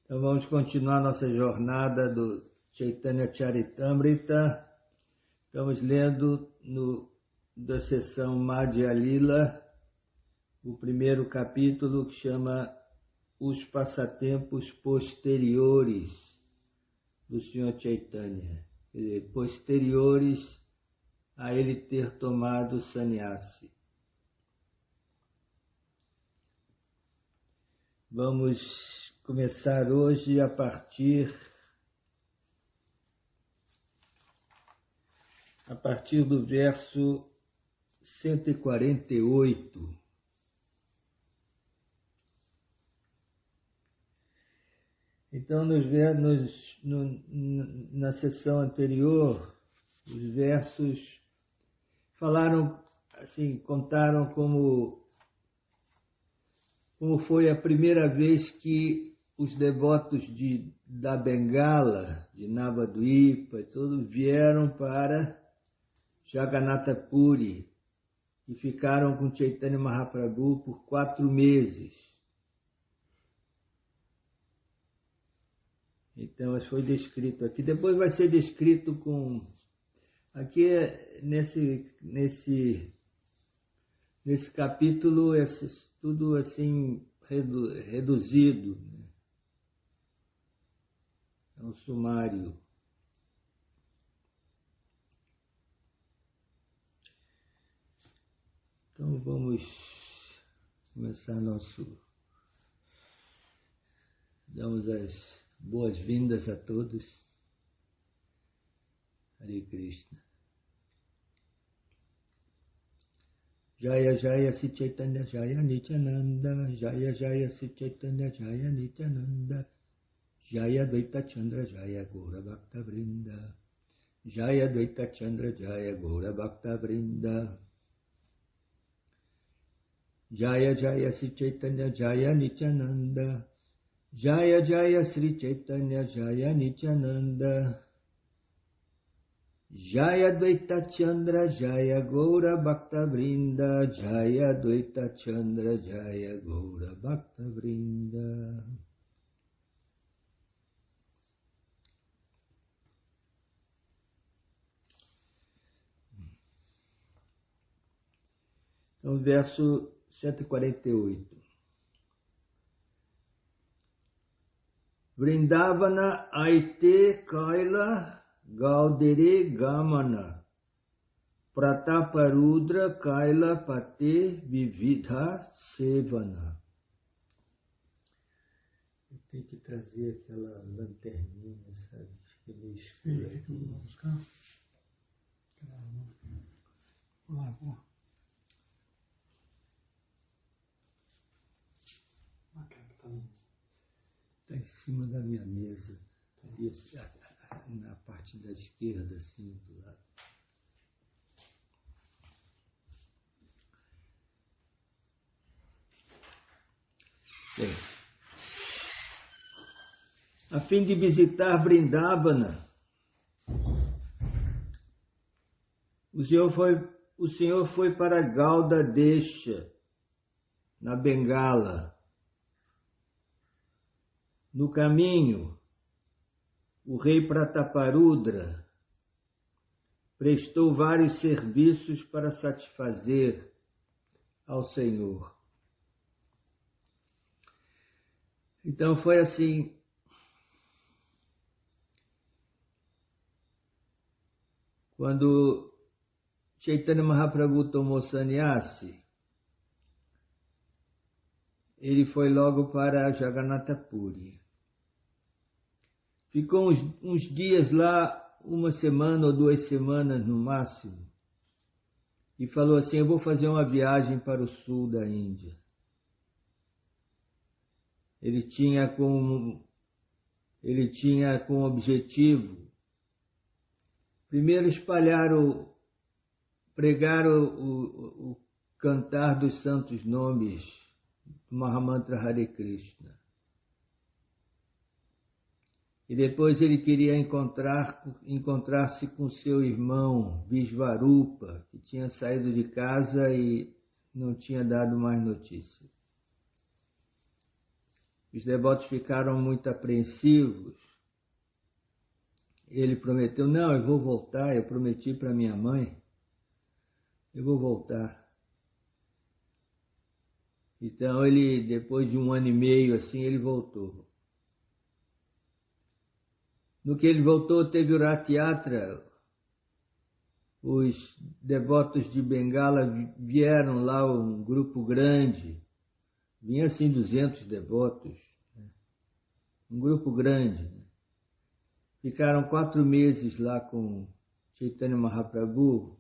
Então vamos continuar nossa jornada do Chaitanya Charitamrita. Estamos lendo da seção Madhya Lila, o primeiro capítulo que chama Os Passatempos Posteriores do Senhor Chaitanya, quer dizer, posteriores a ele ter tomado sannyasi. Vamos começar hoje a partir do verso 148. Então, na sessão anterior, os versos falaram, assim, contaram como foi a primeira vez que os devotos da Bengala, de Navadvipa, todos vieram para Jagannatha Puri e ficaram com Chaitanya Mahaprabhu por 4 meses. Então, isso foi descrito aqui. Depois vai ser descrito com... Aqui, nesse capítulo, tudo assim reduzido, né? É um sumário. Então vamos começar damos as boas-vindas a todos. Hare Krishna. Jaya Jaya Sri Chaitanya Jaya Nityananda, Jaya Jaya Sri Chaitanya Jaya Nityananda, Jaya Dvaita Chandra Jaya Gaura Bhakta Vrinda, Jaya Dvaita Chandra Jaya Gaura Bhakta Vrinda, Jaya Jaya Sri Chaitanya Jaya Nityananda, Jaya Jaya Sri Chaitanya Jaya Nityananda, Jaya Dvaita Chandra Jaya Gaura Bhakta Vrinda, Jaya Dvaita Chandra Jaya Gaura Bhakta Vrinda. Então, verso 148. Vrindavana aite kaila Gaudere Gamana Prataparudra Kaila Pate Vividha Sevana. Eu tenho que trazer aquela lanterninha, sabe? Que ele escuro aqui. Vamos buscar. Vamos lá. Está em cima da minha mesa. Ali, na parte da esquerda, assim, do lado. Bem, a fim de visitar Vrindavana, o Senhor foi para Gauda Desha, na Bengala. No caminho, o rei Prataparudra prestou vários serviços para satisfazer ao Senhor. Então foi assim, quando Chaitanya Mahaprabhu tomou sannyasi, ele foi logo para Jagannatha Puri. Ficou uns dias lá, 1 semana ou 2 semanas no máximo, e falou assim: eu vou fazer uma viagem para o sul da Índia. Ele tinha como objetivo, primeiro pregar o cantar dos santos nomes do Mahamantra Hare Krishna. E depois ele queria encontrar-se com seu irmão Visvarupa, que tinha saído de casa e não tinha dado mais notícia. os devotos ficaram muito apreensivos. Ele prometeu, não, eu vou voltar, eu prometi para minha mãe, eu vou voltar. Então ele, depois de 1 ano e meio assim, ele voltou. No que ele voltou, teve o Rath Yatra. Os devotos de Bengala vieram lá, um grupo grande, vinha assim 200 devotos, um grupo grande. Ficaram 4 meses lá com Chaitanya Mahaprabhu.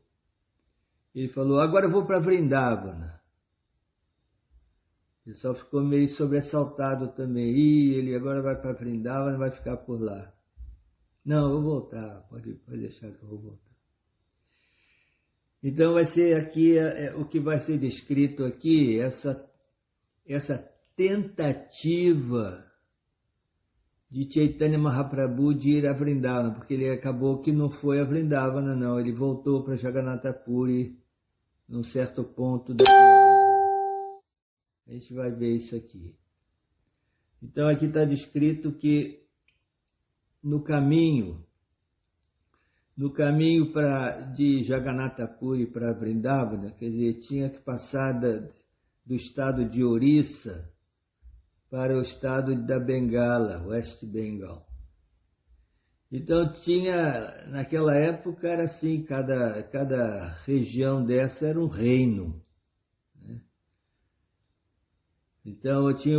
Ele falou, agora eu vou para Vrindavana. Ele só ficou meio sobressaltado também. Ele agora vai para Vrindavana, vai ficar por lá. Não, eu vou voltar, pode deixar que eu vou voltar. Então vai ser aqui, o que vai ser descrito aqui, essa tentativa de Chaitanya Mahaprabhu de ir a Vrindavana, porque ele acabou que não foi a Vrindavana, não, ele voltou para Jagannatha Puri num certo ponto da viagem. A gente vai ver isso aqui. Então aqui está descrito que no caminho de Jagannatha Puri para Vrindavana, quer dizer, tinha que passar do estado de Orissa para o estado da Bengala, West Bengal. Então tinha, naquela época era assim, cada região dessa era um reino, né? Então tinha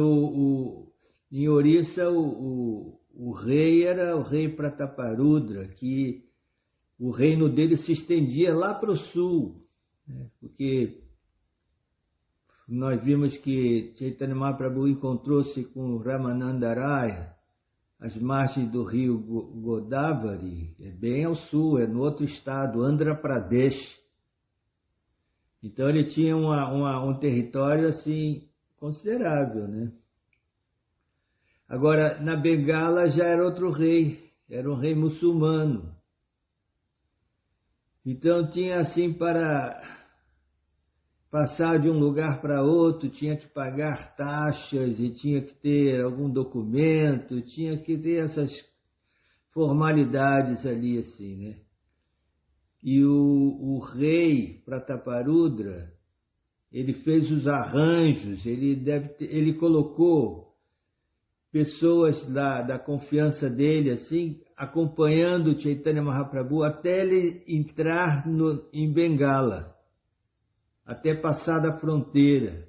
em Orissa o rei era o rei Prataparudra, que o reino dele se estendia lá para o sul, né? Porque nós vimos que Chaitanya Mahaprabhu encontrou-se com Ramananda Raya, às margens do rio Godavari, é bem ao sul, é no outro estado, Andhra Pradesh. Então ele tinha um território assim considerável, né? Agora, na Bengala já era outro rei, era um rei muçulmano. Então tinha assim, para passar de um lugar para outro, tinha que pagar taxas e tinha que ter algum documento, tinha que ter essas formalidades ali assim, né? E o rei Prataparudra, ele fez os arranjos, ele colocou pessoas da confiança dele, assim, acompanhando o Chaitanya Mahaprabhu até ele entrar em Bengala, até passar da fronteira,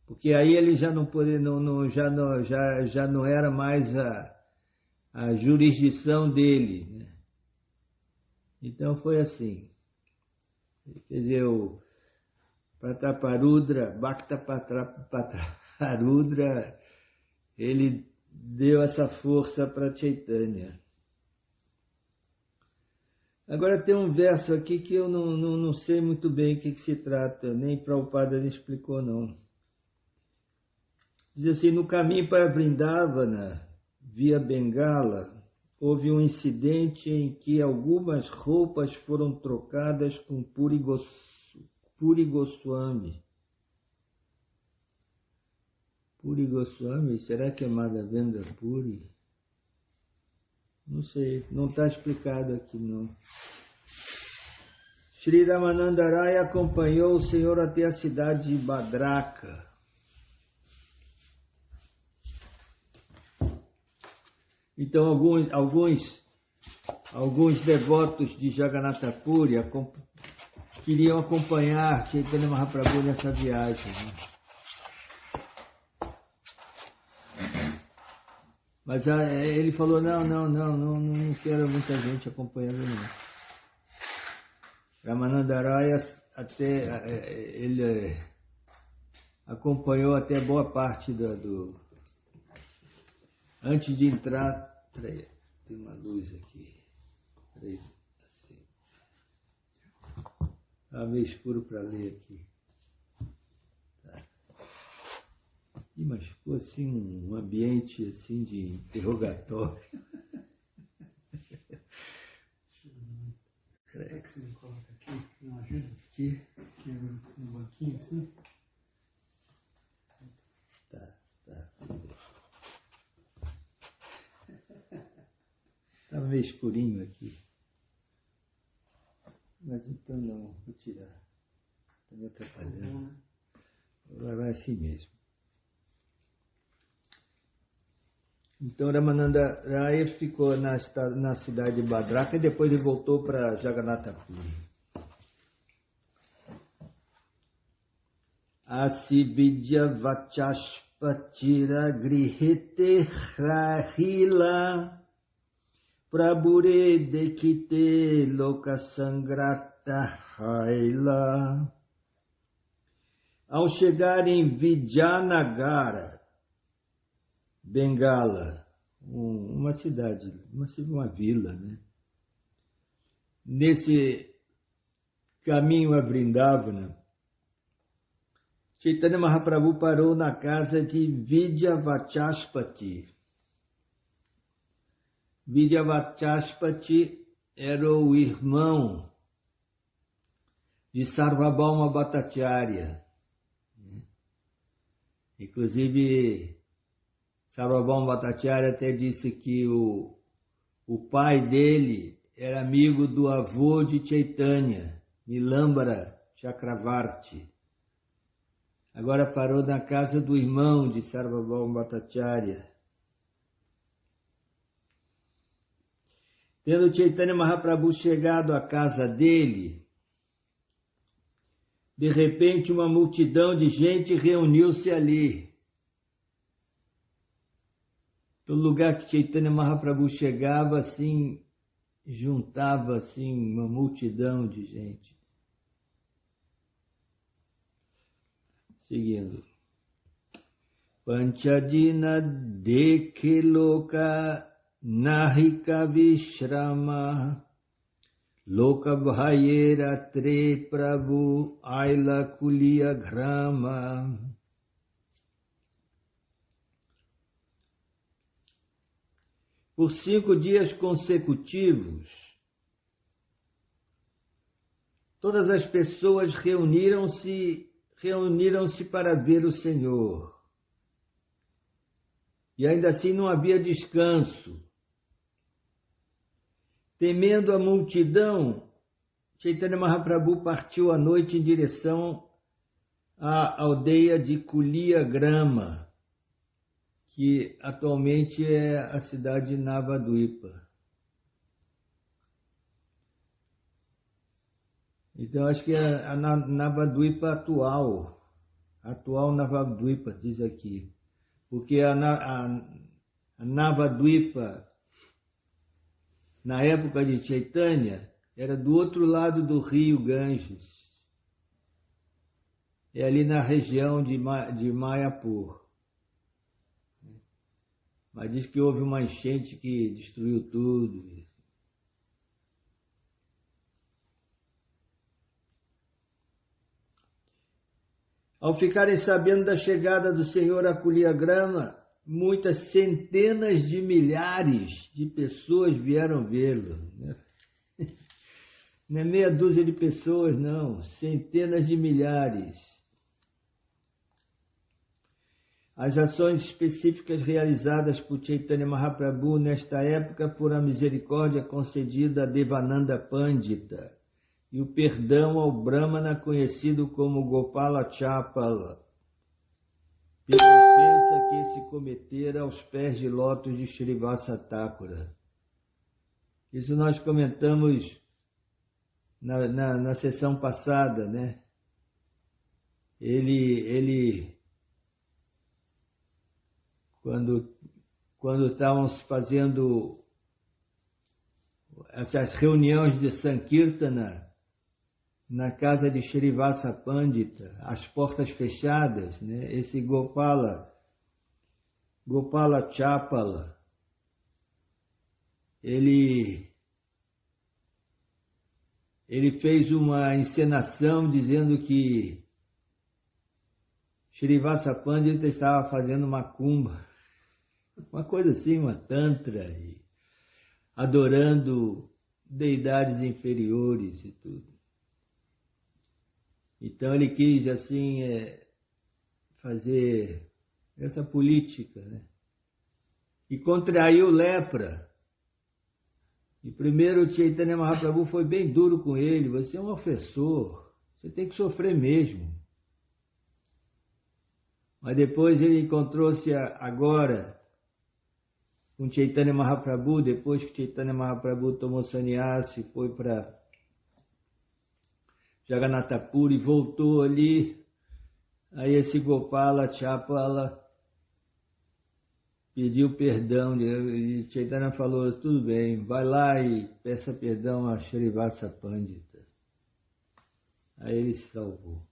porque aí ele já não poderia, já não era mais a jurisdição dele, né? Então foi assim. Quer dizer, o Prataparudra, Bhakta Prataparudra, ele deu essa força para Chaitanya. Agora tem um verso aqui que eu não sei muito bem o que se trata, nem Prabhupada me explicou não. Diz assim, no caminho para Vrindavana, via Bengala, houve um incidente em que algumas roupas foram trocadas com Puri Goswami. Puri Goswami, será que é Madhavendra Puri? Não sei, não está explicado aqui não. Sri Ramananda Raya acompanhou o Senhor até a cidade de Bhadraka. Então alguns devotos de Jagannatha Puri queriam acompanhar Chaitanya Mahaprabhu nessa viagem, né? Mas ele falou, não quero muita gente acompanhando não. Ramananda Raya ele acompanhou até boa parte antes de entrar. Peraí, tem uma luz aqui. Peraí, assim. Tá meio escuro para ler aqui. Tá. Mas ficou assim um ambiente assim de interrogatório. Será que você me coloca aqui? Não ajuda? Aqui no banquinho assim? Tá. meio escurinho aqui. Mas então não, vou tirar. Está me atrapalhando. Vai assim mesmo. Então Ramananda Raya ficou na cidade de Bhadraka e depois ele voltou para Jagannatha Puri. Asividya Vachaspatira Grihete Rahila Prabhure Dekite Lokasangrata Haila. Ao chegar em Vijayanagara, Bengala, uma cidade, uma vila, né? Nesse caminho a Vrindavana, Chaitanya Mahaprabhu parou na casa de Vidyavachaspati. Vidyavachaspati era o irmão de Sarvabhauma Bhattacharya. Inclusive, Sarvabhauma Bhattacharya até disse que o pai dele era amigo do avô de Chaitanya, Nilambara Chakravarti. Agora parou na casa do irmão de Sarvabhauma Bhattacharya. Tendo Chaitanya Mahaprabhu chegado à casa dele, de repente uma multidão de gente reuniu-se ali. Todo lugar que Chaitanya Mahaprabhu chegava, assim, juntava assim uma multidão de gente. Seguindo. Panchadina dekhe loka nahika vishrama loka bhayera tre prabhu aila kuliya grama. Por 5 dias consecutivos, todas as pessoas reuniram-se para ver o Senhor. E ainda assim não havia descanso. Temendo a multidão, Chaitanya Mahaprabhu partiu à noite em direção à aldeia de Kuliya Grama, que atualmente é a cidade de Navadvipa. Então, acho que é a Navadvipa atual Navadvipa, diz aqui. Porque a Navadvipa, na época de Chaitanya, era do outro lado do rio Ganges. É ali na região de Mayapur. Mas diz que houve uma enchente que destruiu tudo. Ao ficarem sabendo da chegada do Senhor a Kuliya Grama, muitas centenas de milhares de pessoas vieram vê-lo. Não é meia dúzia de pessoas, não. Centenas de milhares. As ações específicas realizadas por Chaitanya Mahaprabhu nesta época foram a misericórdia concedida a Devananda Pandita e o perdão ao Brahmana conhecido como Gopala Chapala, pela ofensa que esse cometera aos pés de lótus de Shrivasa Thakura. Isso nós comentamos na sessão passada, né? Ele quando estávamos fazendo essas reuniões de Sankirtana na casa de Shrivasa Pandita, as portas fechadas, né? Esse Gopala Chapala, ele fez uma encenação dizendo que Shrivasa Pandita estava fazendo macumba, uma coisa assim, uma tantra, e adorando deidades inferiores e tudo. Então ele quis assim fazer essa política, né? E contraiu lepra. E primeiro o Chaitanya Mahaprabhu foi bem duro com ele. Você é um ofensor, você tem que sofrer mesmo. Mas depois ele encontrou-se agora com Chaitanya Mahaprabhu, depois que Chaitanya Mahaprabhu tomou sannyasi, foi para Jagannatha Puri e voltou ali. Aí esse Gopala Chapala pediu perdão, e Chaitanya falou, tudo bem, vai lá e peça perdão a Shrivasa Pandita. Aí ele se salvou.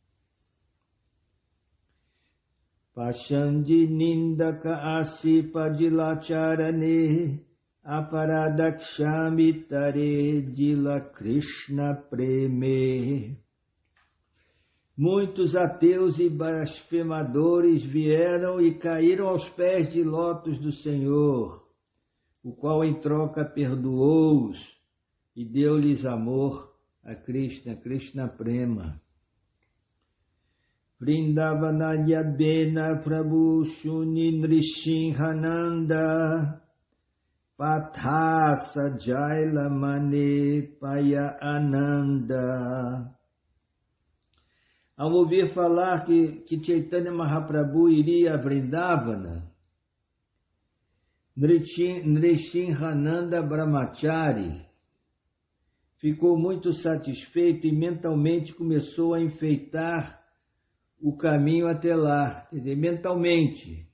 Pashandi nindaka asipa dilacharane aparadakshamitare dila Krishna preme. Muitos ateus e blasfemadores vieram e caíram aos pés de lótus do Senhor, o qual em troca perdoou-os e deu-lhes amor a Krishna, Krishna prema. Vrindavanayadena Prabhu Shuni Nrishinhananda Pathasa Jailamane Paya Ananda. Ao ouvir falar que Chaitanya Mahaprabhu iria a Vrindavana, Nrishinhananda Brahmachari ficou muito satisfeito e mentalmente começou a enfeitar o caminho até lá, quer dizer, mentalmente,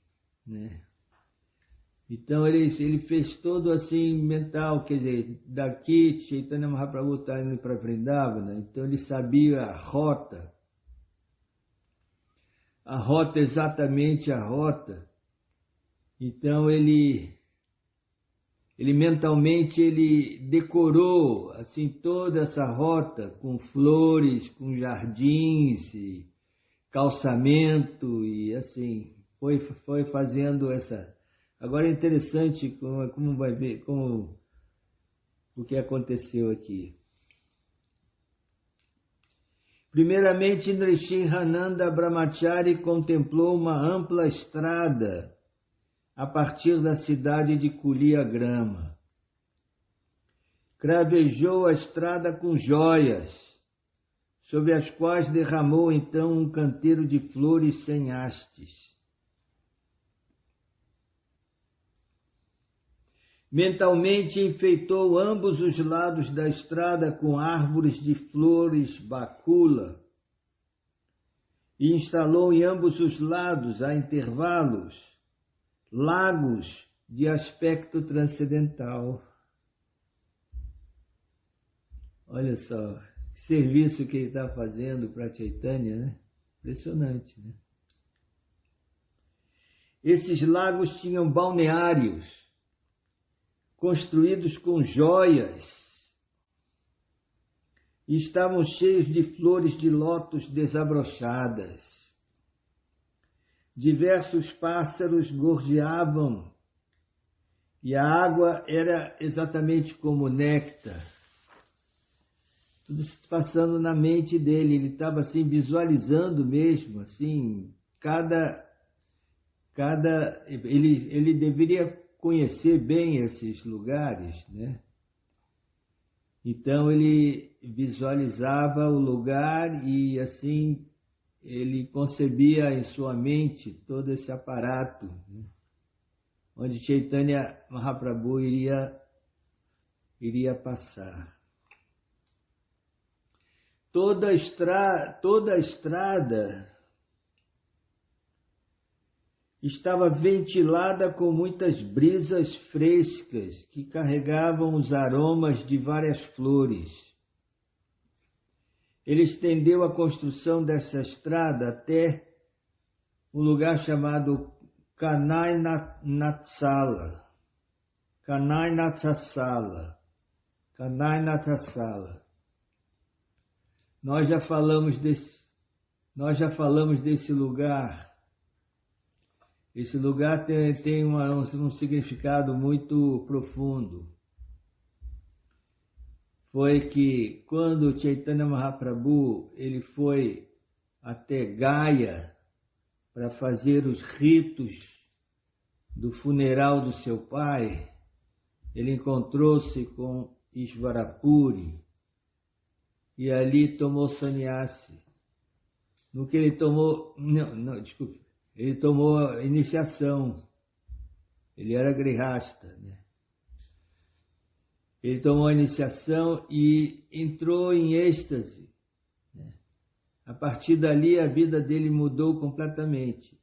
né? Então ele fez todo assim mental, quer dizer, daqui Chaitanya Mahaprabhu está indo para Vrindavana, então ele sabia a rota exatamente a rota. Então ele mentalmente ele decorou assim toda essa rota com flores, com jardins e calçamento e assim foi fazendo essa. Agora é interessante como vai ver como o que aconteceu aqui. Primeiramente, Nrishinhananda Brahmachari contemplou uma ampla estrada a partir da cidade de Kuliagrama. Cravejou a estrada com joias, sobre as quais derramou então um canteiro de flores sem hastes. Mentalmente enfeitou ambos os lados da estrada com árvores de flores bacula e instalou em ambos os lados, a intervalos, lagos de aspecto transcendental. Olha só, que serviço que ele está fazendo para Chaitanya, né? Impressionante, né? Esses lagos tinham balneários, construídos com joias, e estavam cheios de flores de lótus desabrochadas. Diversos pássaros gorjeavam, e a água era exatamente como néctar. Tudo se passando na mente dele, ele estava assim visualizando mesmo, assim, ele deveria conhecer bem esses lugares, né? Então ele visualizava o lugar e assim ele concebia em sua mente todo esse aparato, né? Onde Chaitanya Mahaprabhu iria passar. Toda a estrada estava ventilada com muitas brisas frescas que carregavam os aromas de várias flores. Ele estendeu a construção dessa estrada até um lugar chamado Kanainatsala. Nós já falamos desse lugar. Esse lugar tem um significado muito profundo. Foi que quando Chaitanya Mahaprabhu ele foi até Gaya para fazer os ritos do funeral do seu pai, ele encontrou-se com Ishvarapuri, e ali tomou sannyasi. No que ele tomou, desculpe, ele tomou a iniciação. Ele era grihasta, né? Ele tomou a iniciação e entrou em êxtase, né? A partir dali a vida dele mudou completamente.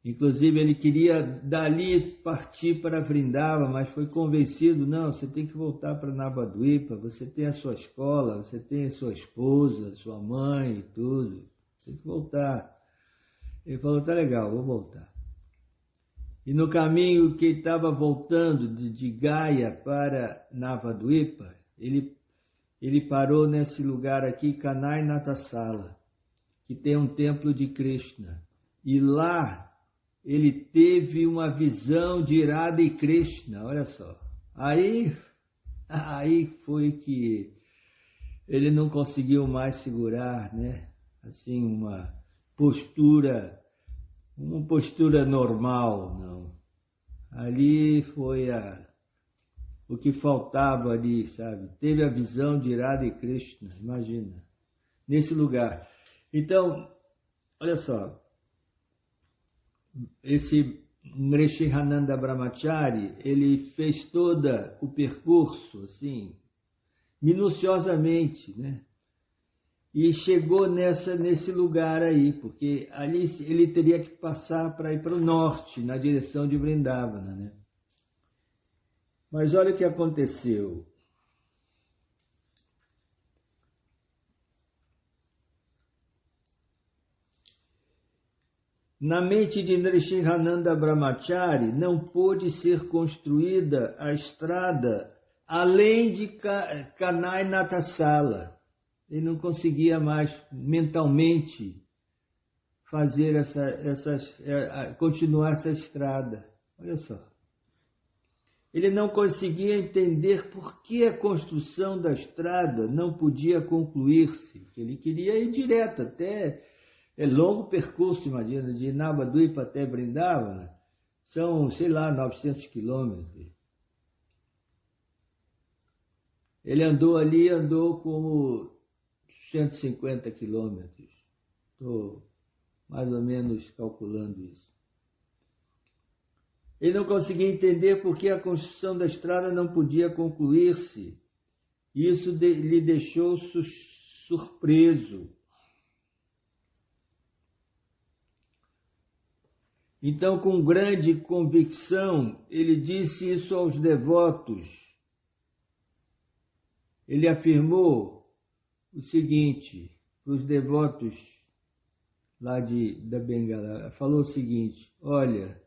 Inclusive ele queria dali partir para Vrindava, mas foi convencido, não, você tem que voltar para Navadvipa, você tem a sua escola, você tem a sua esposa, sua mãe e tudo, tem que voltar. Ele falou, tá legal, vou voltar. E no caminho que ele estava voltando de Gaya para Navadvipa, ele parou nesse lugar aqui, Kanai Natasala, que tem um templo de Krishna. E lá ele teve uma visão de Radha e Krishna, olha só. Aí foi que ele não conseguiu mais segurar, né? Assim, uma postura normal, não. Ali foi o que faltava ali, sabe? Teve a visão de Radha e Krishna, imagina, nesse lugar. Então, olha só, esse Nrishinhananda Brahmachari, ele fez todo o percurso, assim, minuciosamente, né? E chegou nesse lugar aí, porque ali ele teria que passar para ir para o norte, na direção de Vrindavana, né? Mas olha o que aconteceu. Na mente de Nrishinhananda Brahmachari não pôde ser construída a estrada além de Kanai Natasala. Ele não conseguia mais mentalmente fazer continuar essa estrada. Olha só. Ele não conseguia entender por que a construção da estrada não podia concluir-se. Ele queria ir direto até... É longo percurso, imagina, de Navadvipa até Vrindavana. São, sei lá, 900 quilômetros. Ele andou como 150 quilômetros. Estou mais ou menos calculando isso. Ele não conseguia entender por que a construção da estrada não podia concluir-se. Isso lhe deixou surpreso. Então, com grande convicção, ele disse isso aos devotos. Ele afirmou o seguinte para os devotos lá da Bengala. Falou o seguinte, olha,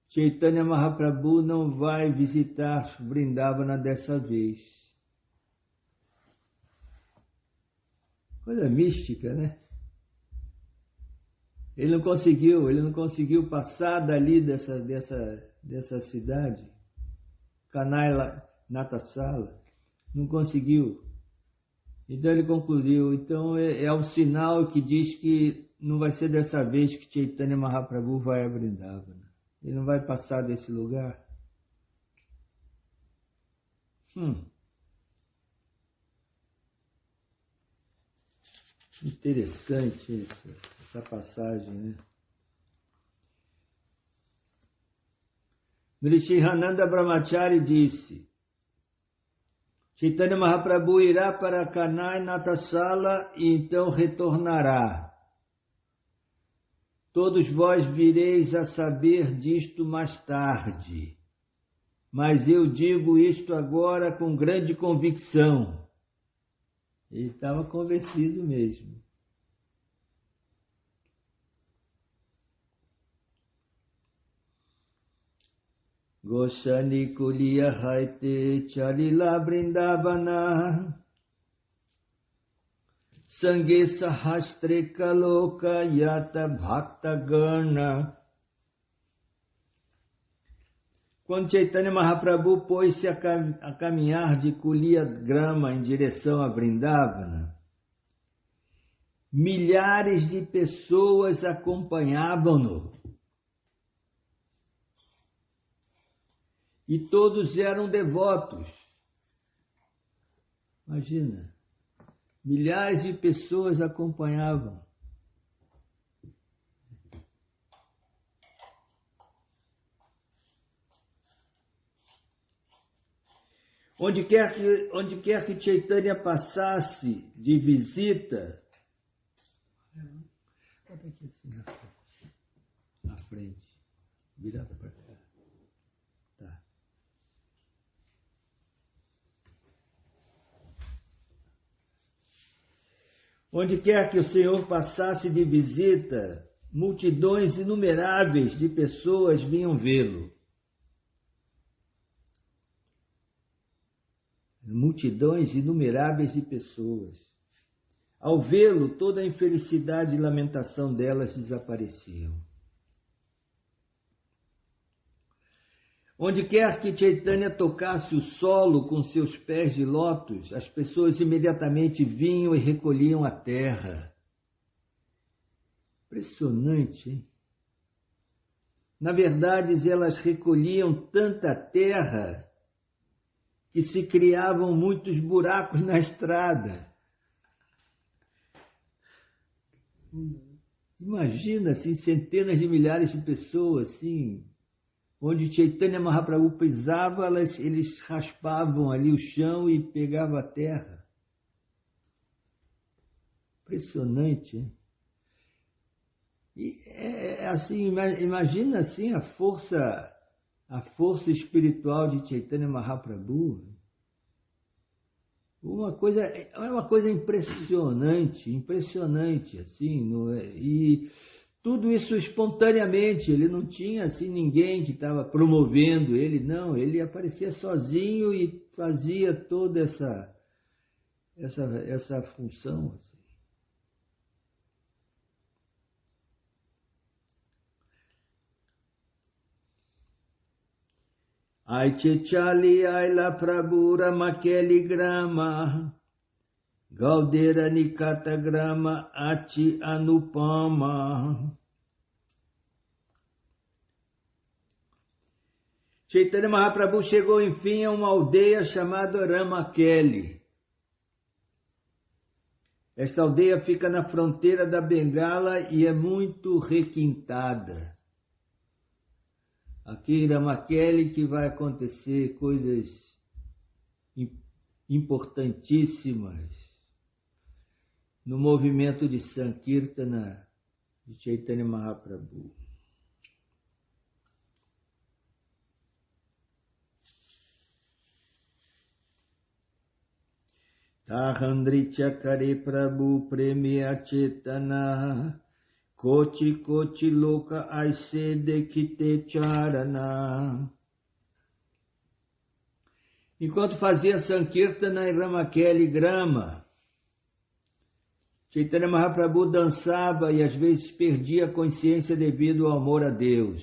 Chaitanya Mahaprabhu não vai visitar Vrindavana dessa vez. Coisa mística, né? Ele não conseguiu passar dali dessa cidade, Kanai Natasala, não conseguiu. Então ele concluiu, então é o sinal que diz que não vai ser dessa vez que Chaitanya Mahaprabhu vai a Vrindavana. Ele não vai passar desse lugar. Interessante essa passagem, né? Nrishinhananda Brahmachari disse, Chaitanya Mahaprabhu irá para Kanai Natasala e então retornará. Todos vós vireis a saber disto mais tarde, mas eu digo isto agora com grande convicção. Ele estava convencido mesmo. Goshani Kuliya Haite Chalila Vrindavana Sange Sahastre Kaloka Yata Bhakta Gana. Quando Chaitanya Mahaprabhu pôs-se a caminhar de Kuliya Grama em direção a Vrindavana, milhares de pessoas acompanhavam-no. E todos eram devotos. Imagina, milhares de pessoas acompanhavam. Onde quer que Chaitanya passasse de visita, bota aqui assim na frente, virada para cá. Tá. Onde quer que o Senhor passasse de visita, multidões inumeráveis de pessoas vinham vê-lo. Multidões inumeráveis de pessoas. Ao vê-lo, toda a infelicidade e lamentação delas desapareciam. Onde quer que Chaitanya tocasse o solo com seus pés de lótus, as pessoas imediatamente vinham e recolhiam a terra. Impressionante, hein? Na verdade, elas recolhiam tanta terra que se criavam muitos buracos na estrada. Imagina, assim, centenas de milhares de pessoas, assim, onde Chaitanya Mahaprabhu pisava, eles raspavam ali o chão e pegavam a terra. Impressionante, hein? E assim, imagina assim a força espiritual de Chaitanya Mahaprabhu. É uma coisa impressionante, assim, e tudo isso espontaneamente. Ele não tinha assim ninguém que estava promovendo ele, não. Ele aparecia sozinho e fazia toda essa função. Assim. Ai Chechali Aila Prabhura Makeli Grama Gaudera Nikata Grama Ati Anupama. Chaitanya Mahaprabhu chegou enfim a uma aldeia chamada Ramakeli. Esta aldeia fica na fronteira da Bengala e é muito requintada. Aqui em Ramakeli que vai acontecer coisas importantíssimas no movimento de Sankirtana de Chaitanya Mahaprabhu. Tahandri Chakare Prabhu Premia Chetana Kochi Kochi Loka Aise Dekite Charana. Enquanto fazia Sankirtana em Ramakeli Grama, Chaitanya Mahaprabhu dançava e às vezes perdia a consciência devido ao amor a Deus.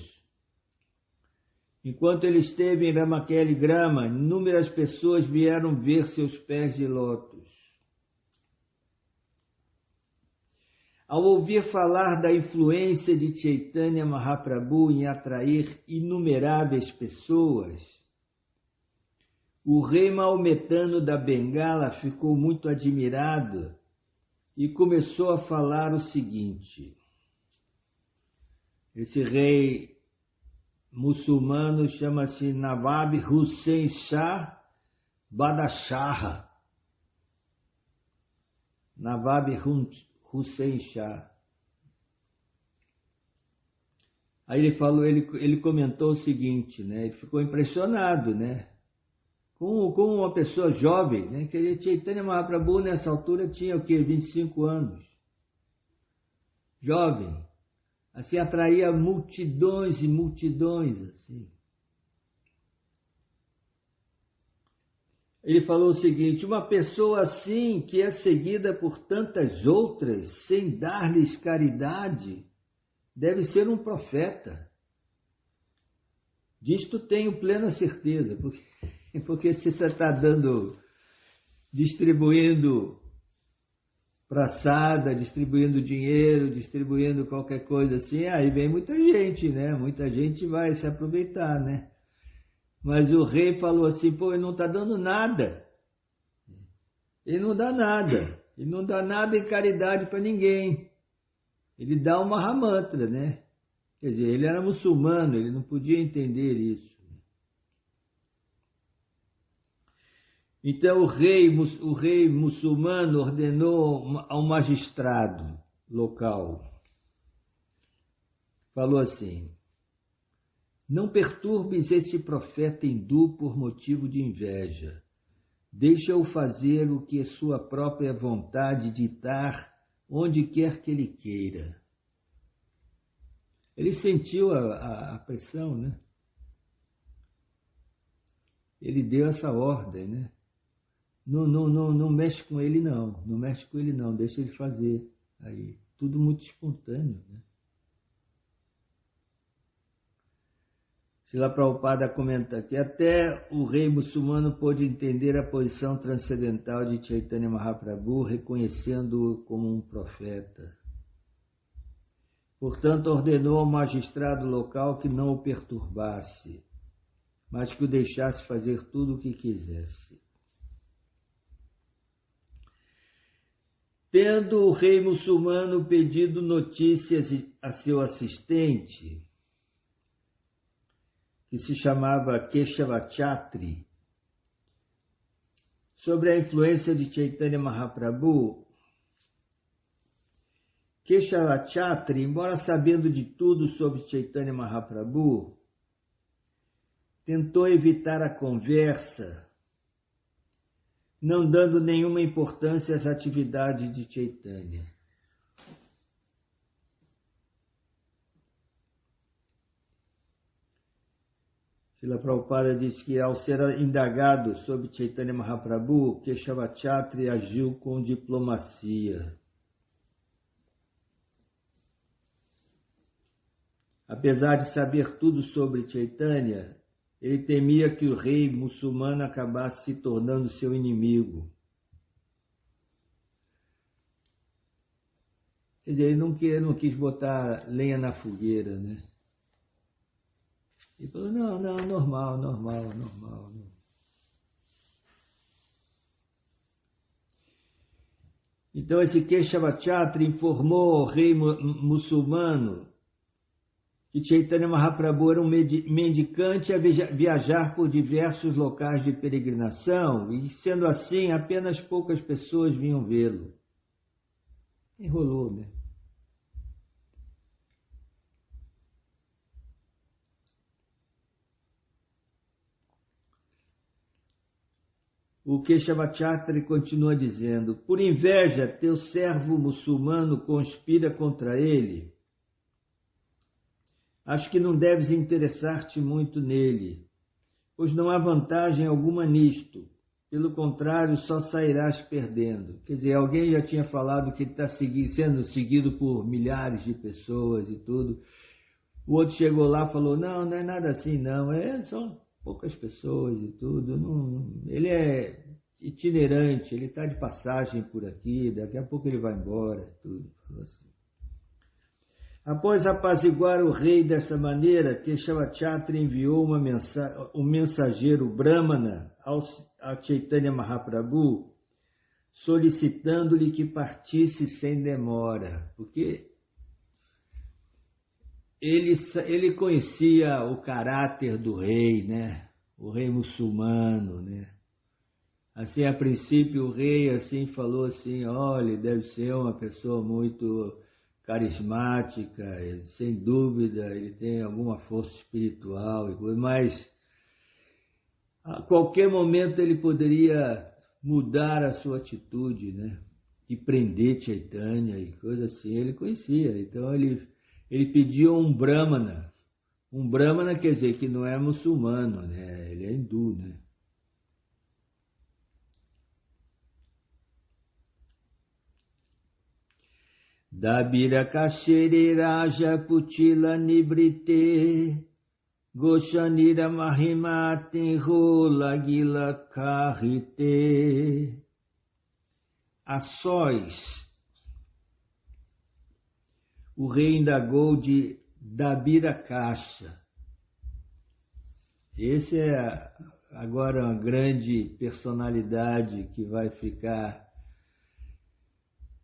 Enquanto ele esteve em Ramakeli Grama, inúmeras pessoas vieram ver seus pés de lótus. Ao ouvir falar da influência de Chaitanya Mahaprabhu em atrair inumeráveis pessoas, o rei maometano da Bengala ficou muito admirado e começou a falar o seguinte. Esse rei muçulmano chama-se Nawab Hussain Shah Badashah. Nawab Hussain Shah. Aí ele comentou o seguinte, né? Ele ficou impressionado, né? Com uma pessoa jovem, né? Que Chaitanya Mahaprabhu nessa altura tinha o quê? 25 anos. Jovem. Assim atraía multidões e multidões, assim. Ele falou o seguinte, uma pessoa assim que é seguida por tantas outras, sem dar-lhes caridade, deve ser um profeta. Disto tenho plena certeza, porque se você está distribuindo praçada, distribuindo dinheiro, distribuindo qualquer coisa assim, aí vem muita gente, né? Muita gente vai se aproveitar, né? Mas o rei falou assim, pô, ele não está dando nada. Ele não dá nada. Ele não dá nada em caridade para ninguém. Ele dá o Mahamantra, né? Quer dizer, ele era muçulmano, ele não podia entender isso. Então o rei muçulmano ordenou ao magistrado local, falou assim: não perturbes este profeta hindu por motivo de inveja. Deixa-o fazer o que sua própria vontade ditar, onde quer que ele queira. Ele sentiu a pressão, né? Ele deu essa ordem, né? Não mexe com ele não, não mexe com ele não, deixa ele fazer. Aí, tudo muito espontâneo, né? Srila Prabhupada comenta que até o rei muçulmano pôde entender a posição transcendental de Chaitanya Mahaprabhu, reconhecendo-o como um profeta. Portanto, ordenou ao magistrado local que não o perturbasse, mas que o deixasse fazer tudo o que quisesse. Tendo o rei muçulmano pedido notícias a seu assistente, que se chamava Keshavachatri, sobre a influência de Chaitanya Mahaprabhu, Keshavachatri, embora sabendo de tudo sobre Chaitanya Mahaprabhu, tentou evitar a conversa, não dando nenhuma importância às atividades de Chaitanya. Srila Prabhupada diz que, ao ser indagado sobre Chaitanya Mahaprabhu, Keshavachatri agiu com diplomacia. Apesar de saber tudo sobre Chaitanya, ele temia que o rei muçulmano acabasse se tornando seu inimigo. Quer dizer, ele não quis botar lenha na fogueira, né? Ele falou, não, normal. Então esse Keshavachatri informou ao rei muçulmano que Chaitanya Mahaprabhu era um mendicante a viajar por diversos locais de peregrinação e, sendo assim, apenas poucas pessoas vinham vê-lo. Enrolou, né? O Keshavachatri continua dizendo: por inveja, teu servo muçulmano conspira contra ele. Acho que não deves interessar-te muito nele, pois não há vantagem alguma nisto. Pelo contrário, só sairás perdendo. Quer dizer, alguém já tinha falado que ele está sendo seguido por milhares de pessoas e tudo. O outro chegou lá e falou, não é nada assim não, são poucas pessoas e tudo. Ele é itinerante, ele está de passagem por aqui, daqui a pouco ele vai embora, tudo. Assim. Após apaziguar o rei dessa maneira, Keshavachatri enviou um mensageiro Brahmana a Chaitanya Mahaprabhu, solicitando-lhe que partisse sem demora, porque ele conhecia o caráter do rei, né? O rei muçulmano, né? Assim, a princípio, o rei assim falou assim, olha, deve ser uma pessoa muito carismática, sem dúvida, ele tem alguma força espiritual e coisa, mas a qualquer momento ele poderia mudar a sua atitude, né? E prender Chaitanya e coisa assim, ele conhecia. Então ele pediu um Brahmana. Um Brahmana quer dizer que não é muçulmano, né? Ele é hindu, né? Dabira Kashiri Raja Putila Nibrite Goshanira Mahimati Rola Gila Kahite. A sós, o rei indagou de Dabira Kasha. Essa é agora uma grande personalidade que vai ficar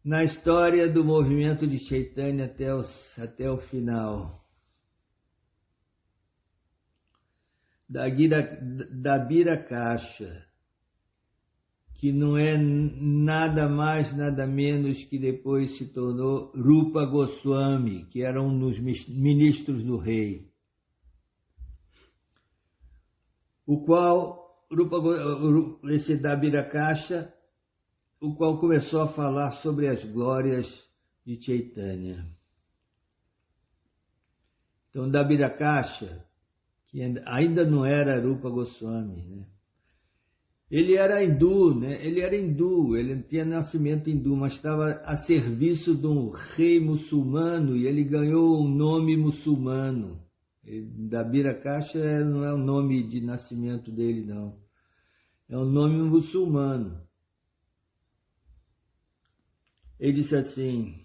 na história do movimento de Chaitanya até o final. Dabira Kasha, que não é nada mais, nada menos que depois se tornou Rupa Goswami, que era um dos ministros do rei. O qual, esse Dabira Kasha, o qual começou a falar sobre as glórias de Chaitanya. Então, Dabira Kasha, que ainda não era Rupa Goswami, né? Ele era hindu, né? Ele tinha nascimento hindu, mas estava a serviço de um rei muçulmano e ele ganhou um nome muçulmano. Dabira Kasha não é o nome de nascimento dele, não. É um nome muçulmano. Ele disse assim: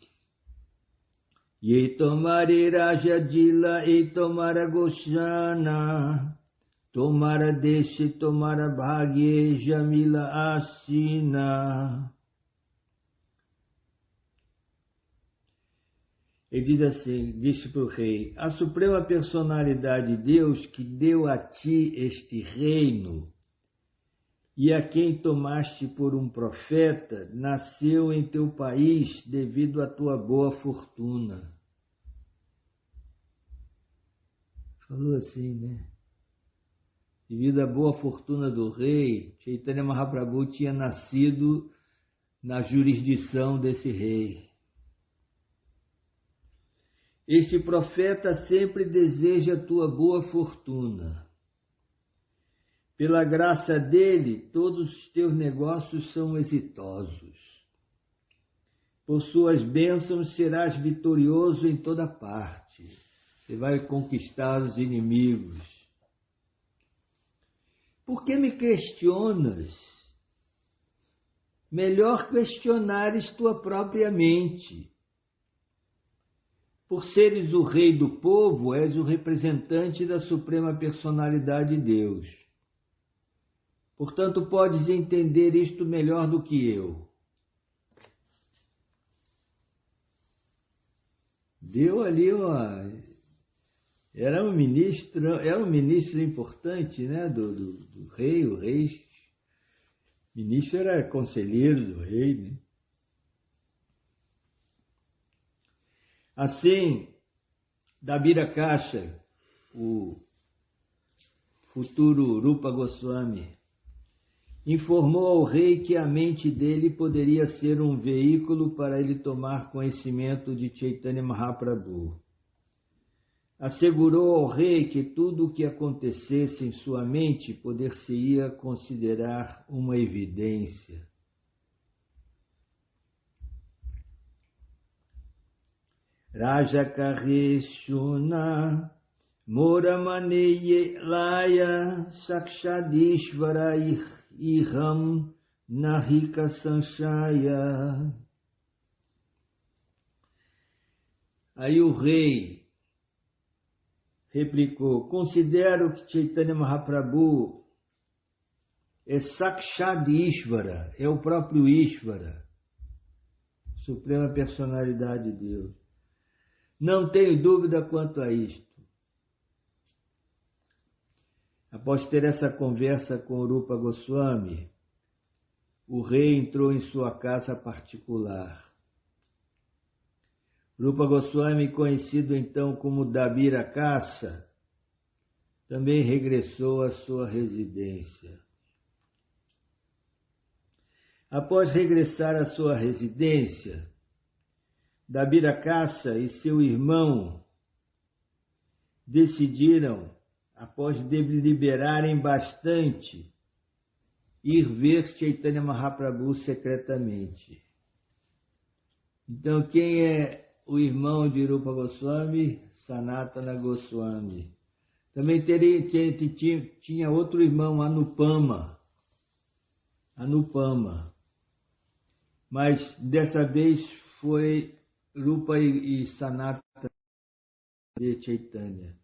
Ye tomare raja dila e tomara goshana, tomara deshe tomara bhagye jamila asina. Ele diz assim, disse para o rei: a suprema personalidade de Deus que deu a ti este reino e a quem tomaste por um profeta, nasceu em teu país devido à tua boa fortuna. Falou assim, né? Devido à boa fortuna do rei, Chaitanya Mahaprabhu tinha nascido na jurisdição desse rei. Este profeta sempre deseja a tua boa fortuna. Pela graça dele, todos os teus negócios são exitosos. Por suas bênçãos serás vitorioso em toda parte. Você vai conquistar os inimigos. Por que me questionas? Melhor questionares tua própria mente. Por seres o rei do povo, és o representante da suprema personalidade de Deus. Portanto, podes entender isto melhor do que eu. Deu ali era um ministro importante, né, do rei. O rei, ministro era conselheiro do rei, né? Assim, Dabira Kasha, o futuro Rupa Goswami, informou ao rei que a mente dele poderia ser um veículo para ele tomar conhecimento de Chaitanya Mahaprabhu. Assegurou ao rei que tudo o que acontecesse em sua mente poder-se-ia considerar uma evidência. Rajakareshuna Moramaneye Laya Sakshadishvara Iham Nahika Sanshaya. Aí o rei replicou: considero que Chaitanya Mahaprabhu é Sakshat Ishvara, é o próprio Ishvara, suprema personalidade de Deus. Não tenho dúvida quanto a isto. Após ter essa conversa com Rupa Goswami, o rei entrou em sua casa particular. Rupa Goswami, conhecido então como Dabira Kasha, também regressou à sua residência. Após regressar à sua residência, Dabira Kasha e seu irmão decidiram, após deliberarem bastante, ir ver Chaitanya Mahaprabhu secretamente. Então, quem é o irmão de Rupa Goswami? Sanatana Goswami. Também tinha outro irmão, Anupama. Mas dessa vez foi Rupa e Sanatana de Chaitanya.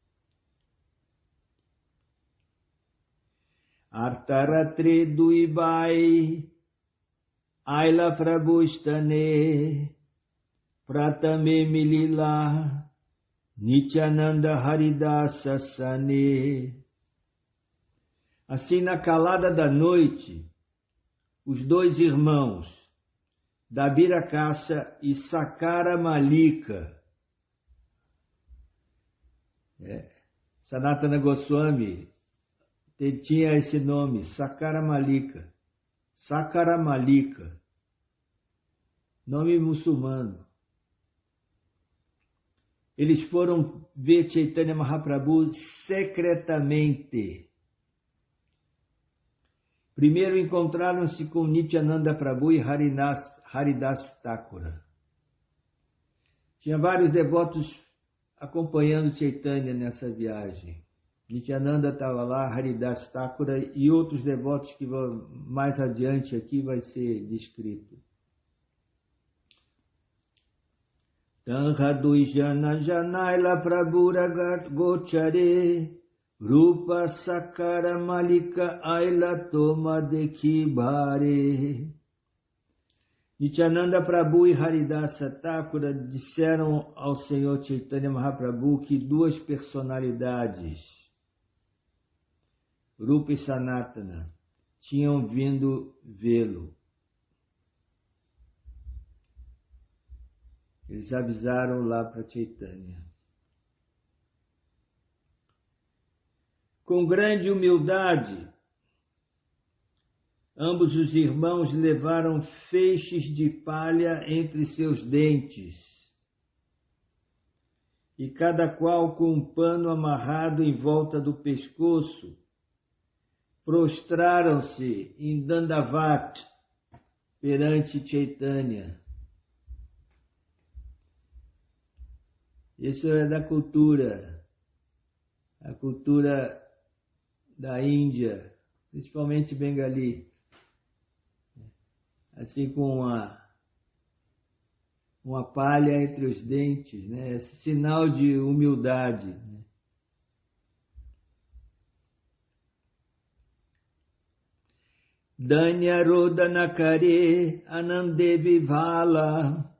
Artaratri Duibai Aila Prabhustane Pratame Milila Nityananda Haridasa Sane. Assim, na calada da noite, os dois irmãos, Dabirakasa e Sakara Malika, Sanatana Goswami tinha esse nome, Sakara Malika, nome muçulmano. Eles foram ver Chaitanya Mahaprabhu secretamente. Primeiro encontraram-se com Nityananda Prabhu e Haridas Thakura. Tinha vários devotos acompanhando Chaitanya nessa viagem. Nityananda estava lá, Haridas Thakura e outros devotos que mais adiante aqui vai ser descrito. Tanha Duijana Janaila Prabhura Gochare Rupa Sakara Malika Aila Toma Dekhi Bhare. Nityananda Prabhu e Haridasa Thakura disseram ao Senhor Chaitanya Mahaprabhu que duas personalidades, Rupa e Sanatana, tinham vindo vê-lo. Eles avisaram lá para Chaitanya. Com grande humildade, ambos os irmãos levaram feixes de palha entre seus dentes, e cada qual com um pano amarrado em volta do pescoço, prostraram-se em Dandavat perante Chaitanya. Isso é da cultura, a cultura da Índia, principalmente bengali, assim com uma palha entre os dentes, né? Esse sinal de humildade. Né? Danya Rodanakare Anandevi Vala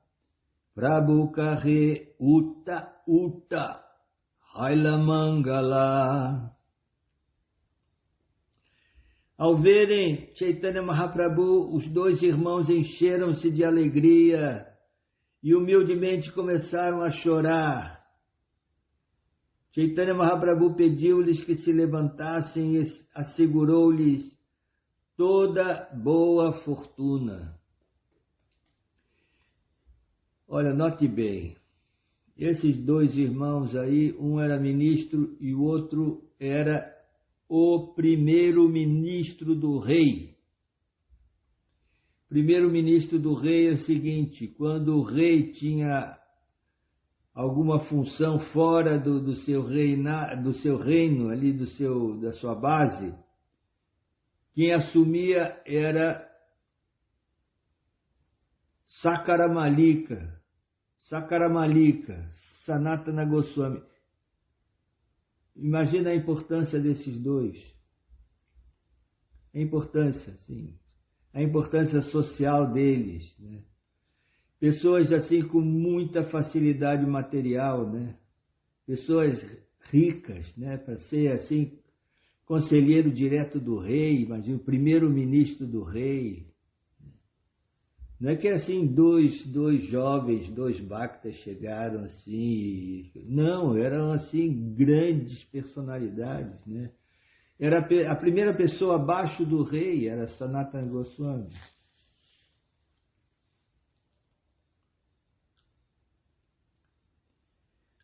Prabhu Kare Uta Haila Mangala. Ao verem Chaitanya Mahaprabhu, os dois irmãos encheram-se de alegria e humildemente começaram a chorar. Chaitanya Mahaprabhu pediu-lhes que se levantassem e assegurou-lhes toda boa fortuna. Olha, note bem, esses dois irmãos aí, um era ministro e o outro era o primeiro-ministro do rei. Primeiro-ministro do rei é o seguinte: quando o rei tinha alguma função fora do seu reino, ali da sua base, quem assumia era Sakara Malika, Sanatana Goswami. Imagina a importância desses dois. A importância, sim. A importância social deles, né? Pessoas assim com muita facilidade material, né? Pessoas ricas, né? Para ser assim, conselheiro direto do rei, imagina, o primeiro-ministro do rei. Não é que assim dois jovens, dois bhaktas chegaram assim, não, eram assim grandes personalidades, né? Era a primeira pessoa abaixo do rei, era Sanatana Goswami.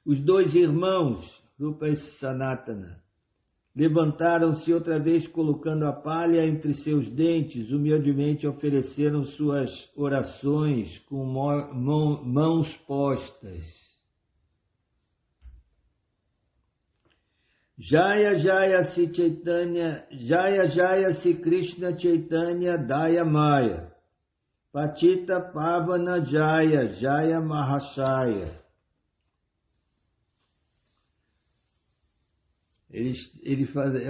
Os dois irmãos, Rupa e Sanatana, levantaram-se outra vez, colocando a palha entre seus dentes, humildemente ofereceram suas orações com mãos postas. Jaya Jaya Si Chaitanya, Jaya Jaya Si Krishna Chaitanya Daya Maya, Patita Pavana Jaya, Jaya Mahashaya.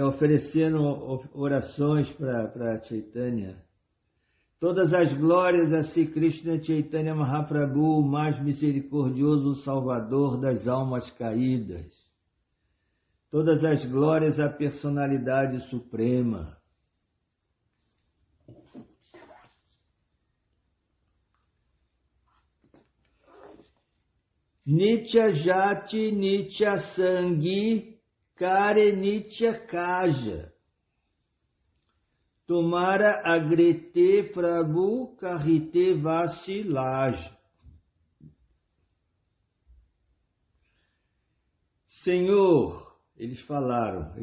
oferecendo orações para Chaitanya. Todas as glórias a Sri Krishna Chaitanya Mahaprabhu, o mais misericordioso Salvador das almas caídas. Todas as glórias à personalidade suprema. Nitya Jati Nitya Sangi Kare Nitya Kaja Tomara Agrete Prabhu Karite Vasilaj. Senhor, eles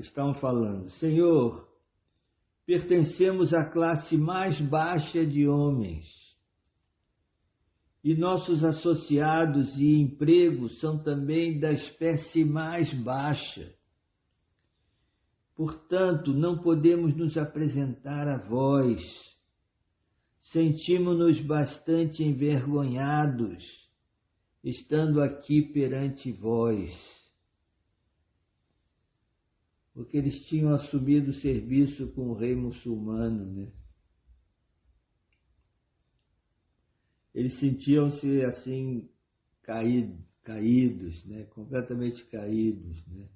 estavam falando, Senhor, pertencemos à classe mais baixa de homens. E nossos associados e empregos são também da espécie mais baixa. Portanto, não podemos nos apresentar a vós. Sentimos-nos bastante envergonhados, estando aqui perante vós. Porque eles tinham assumido o serviço com o rei muçulmano, né? Eles sentiam-se assim caídos, né? Completamente caídos, né?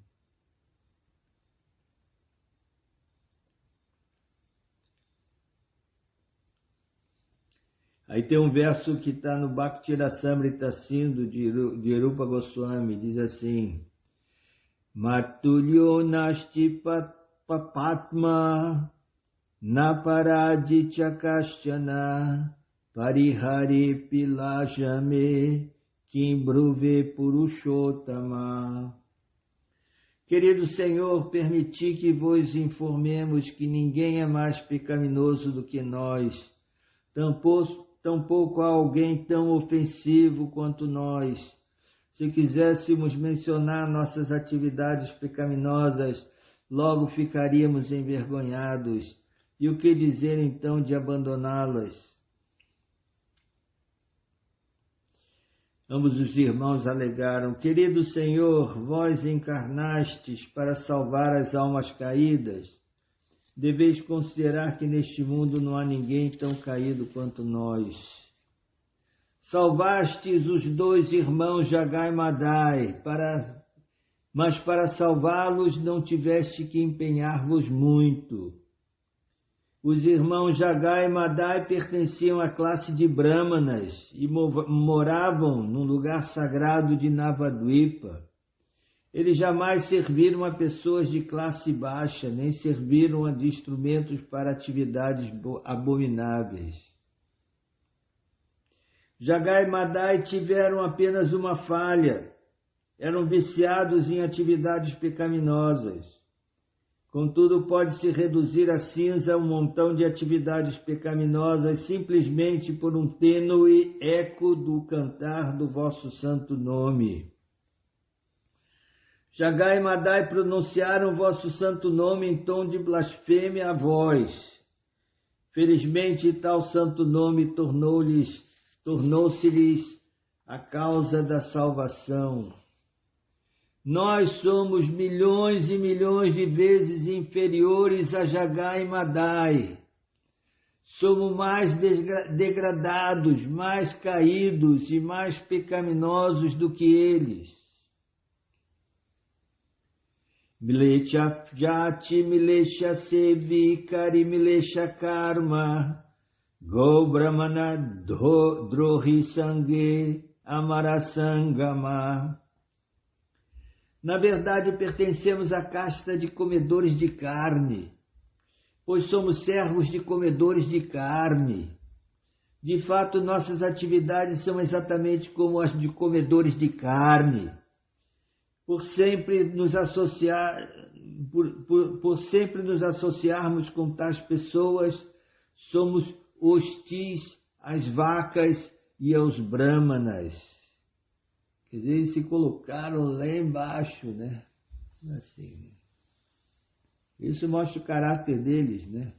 Aí tem um verso que está no Bhakti Rasamrita Sindhu de Rupa Goswami, diz assim: Matulyo nasti papatma naparadi chakaschana parihari pilajame kimbruve purushottama. Querido Senhor, permiti que vos informemos que ninguém é mais pecaminoso do que nós, tampouco há alguém tão ofensivo quanto nós. Se quiséssemos mencionar nossas atividades pecaminosas, logo ficaríamos envergonhados. E o que dizer então de abandoná-las? Ambos os irmãos alegaram: Querido Senhor, vós encarnastes para salvar as almas caídas. Deveis considerar que neste mundo não há ninguém tão caído quanto nós. Salvastes os dois irmãos Jagai e Madai, mas para salvá-los não tiveste que empenhar-vos muito. Os irmãos Jagai e Madai pertenciam à classe de Brahmanas e moravam num lugar sagrado de Navadvipa. Eles jamais serviram a pessoas de classe baixa, nem serviram de instrumentos para atividades abomináveis. Jagai e Madai tiveram apenas uma falha. Eram viciados em atividades pecaminosas. Contudo, pode-se reduzir a cinza um montão de atividades pecaminosas simplesmente por um tênue eco do cantar do vosso santo nome. Jagai e Madai pronunciaram vosso santo nome em tom de blasfêmia a vós. Felizmente, tal santo nome tornou-se-lhes a causa da salvação. Nós somos milhões e milhões de vezes inferiores a Jagai e Madai. Somos mais degradados, mais caídos e mais pecaminosos do que eles. Milesha Jati, Milesha Sevi, Kari Milesha Karma, Go Brahmana Drohi Sange, Amarasangama. Na verdade, pertencemos à casta de comedores de carne, pois somos servos de comedores de carne. De fato, nossas atividades são exatamente como as de comedores de carne. Por sempre nos associarmos com tais pessoas, somos hostis às vacas e aos brahmanas. Quer dizer, eles se colocaram lá embaixo, né? Assim. Isso mostra o caráter deles, né?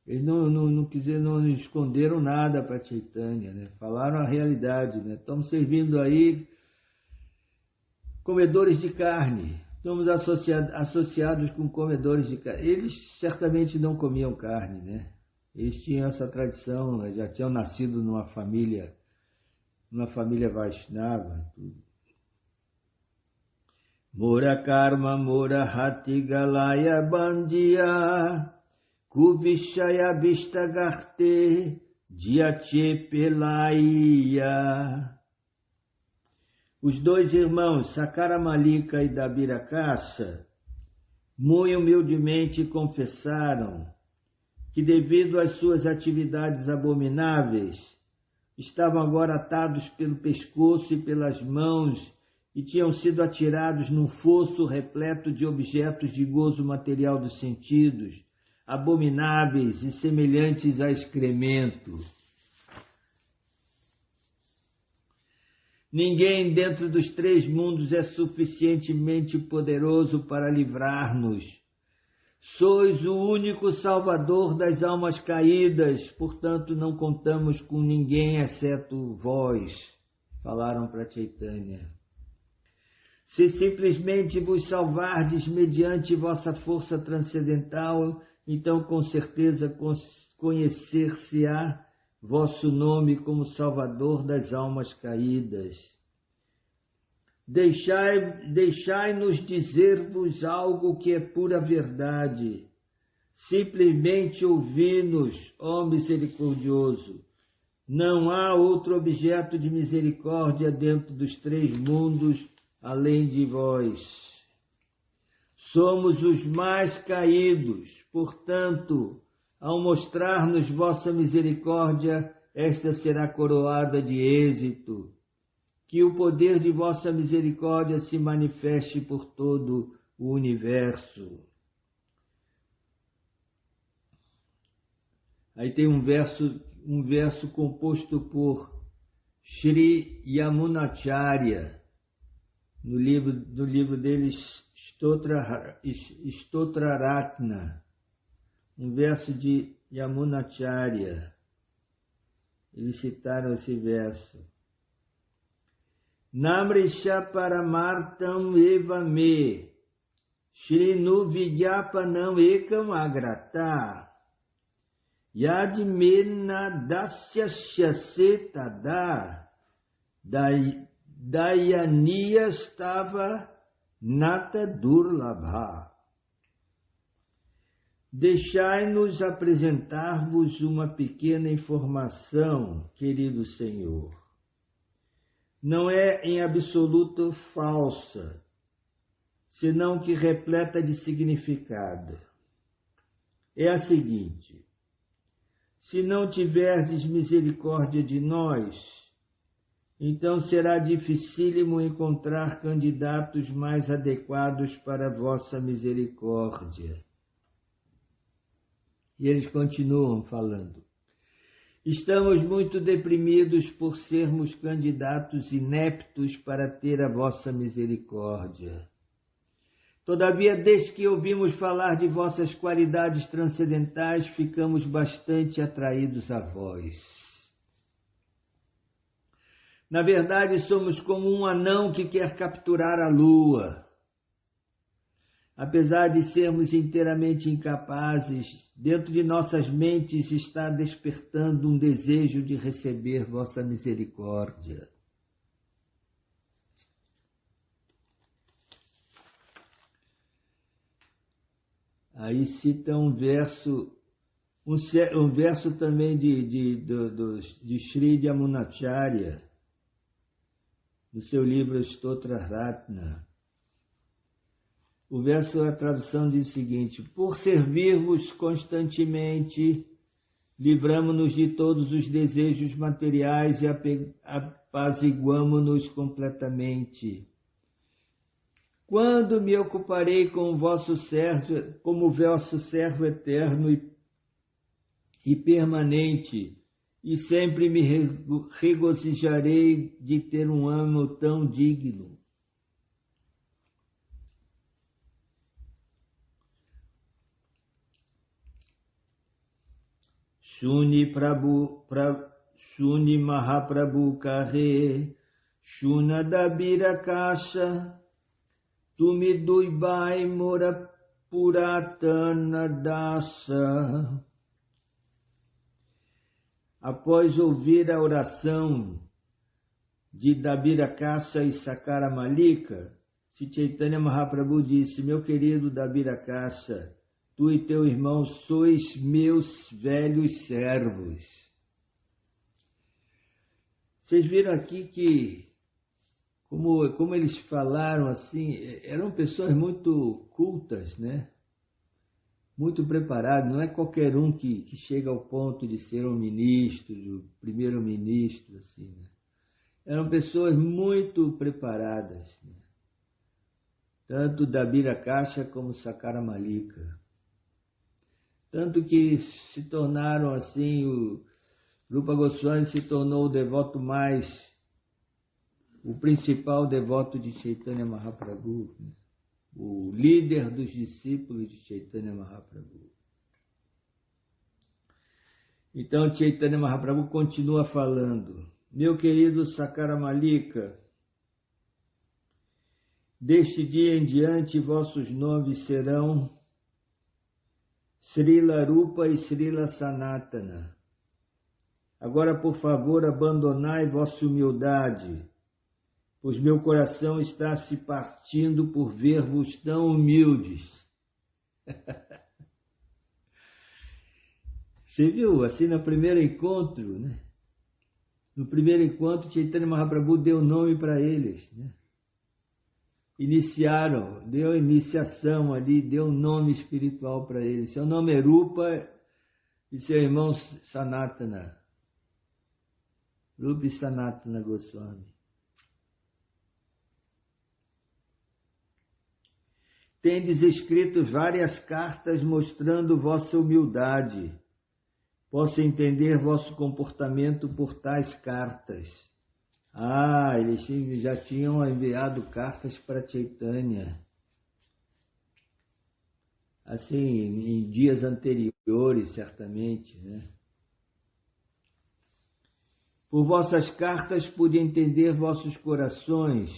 Eles não esconderam nada para Chaitanya, né? Falaram a realidade, né? Estamos servindo aí comedores de carne. Somos associados com comedores de carne. Eles certamente não comiam carne, né? Eles tinham essa tradição, já tinham nascido numa família Vaishnava. Tudo. Mora karma, mora hati galaya bandia, kubishaya vistagarte, diache pelaya. Os dois irmãos, Sakaramalika e Dabirakasa, muito humildemente confessaram que, devido às suas atividades abomináveis, estavam agora atados pelo pescoço e pelas mãos e tinham sido atirados num fosso repleto de objetos de gozo material dos sentidos, abomináveis e semelhantes a excremento. Ninguém dentro dos três mundos é suficientemente poderoso para livrar-nos. Sois o único salvador das almas caídas, portanto não contamos com ninguém exceto vós, falaram para Chaitanya. Se simplesmente vos salvardes mediante vossa força transcendental, então com certeza conhecer-se-á vosso nome como Salvador das almas caídas. Deixai-nos dizer-vos algo que é pura verdade. Simplesmente ouvi-nos, ó misericordioso. Não há outro objeto de misericórdia dentro dos três mundos além de vós. Somos os mais caídos, portanto, ao mostrar-nos vossa misericórdia, esta será coroada de êxito. Que o poder de vossa misericórdia se manifeste por todo o universo. Aí tem um verso composto por Shri Yamunacharya, no livro deles Stotraratna. Um verso de Yamunacharya. Eles citaram esse verso. Namrisha paramartam eva me, Shrinu vidyapanam ekam agrata, Yadmena dasya shyase tada, Dayaniya stava nata durlabha. Deixai-nos apresentar-vos uma pequena informação, querido Senhor. Não é em absoluto falsa, senão que repleta de significado. É a seguinte: se não tiverdes misericórdia de nós, então será dificílimo encontrar candidatos mais adequados para a vossa misericórdia. E eles continuam falando. Estamos muito deprimidos por sermos candidatos ineptos para ter a vossa misericórdia. Todavia, desde que ouvimos falar de vossas qualidades transcendentais, ficamos bastante atraídos a vós. Na verdade, somos como um anão que quer capturar a lua. Apesar de sermos inteiramente incapazes, dentro de nossas mentes está despertando um desejo de receber vossa misericórdia. Aí cita um verso também de Shri Yamunacharya, no seu livro Stotraratna. O verso, a tradução diz o seguinte: por servir-vos constantemente, livramo-nos de todos os desejos materiais e apaziguamo-nos completamente. Quando me ocuparei como vosso servo eterno e permanente, e sempre me regozijarei de ter um amo tão digno. Shuni Mahaprabhu Kare, Shuna Dabira Kasha, Tumiduibai Mora Puratana Dasa. Após ouvir a oração de Dabirakasa e Sakara Malika, Sri Chaitanya Mahaprabhu disse: meu querido Dabirakasa, tu e teu irmão sois meus velhos servos. Vocês viram aqui que, como eles falaram assim, eram pessoas muito cultas, né? Muito preparadas. Não é qualquer um que chega ao ponto de ser um ministro, o primeiro-ministro, assim, né? Eram pessoas muito preparadas, né? Tanto Dabirakasa como Sakara Malika. Tanto que se tornaram assim, o Rupa Goswami se tornou o devoto o principal devoto de Chaitanya Mahaprabhu, né? O líder dos discípulos de Chaitanya Mahaprabhu. Então Chaitanya Mahaprabhu continua falando: meu querido Sakara Malika, deste dia em diante vossos nomes serão Srila Rupa e Srila Sanatana. Agora, por favor, abandonai vossa humildade, pois meu coração está se partindo por ver-vos tão humildes. Você viu, assim, no primeiro encontro, né? No primeiro encontro, Chaitanya Mahaprabhu deu nome para eles, né? Iniciaram, deu iniciação ali, deu nome espiritual para eles. Seu nome é Rupa e seu irmão Sanatana. Rupa e Sanatana Goswami. Tendes escrito várias cartas mostrando vossa humildade. Posso entender vosso comportamento por tais cartas. Eles já tinham enviado cartas para Chaitanya. Assim, em dias anteriores, certamente, né? Por vossas cartas pude entender vossos corações.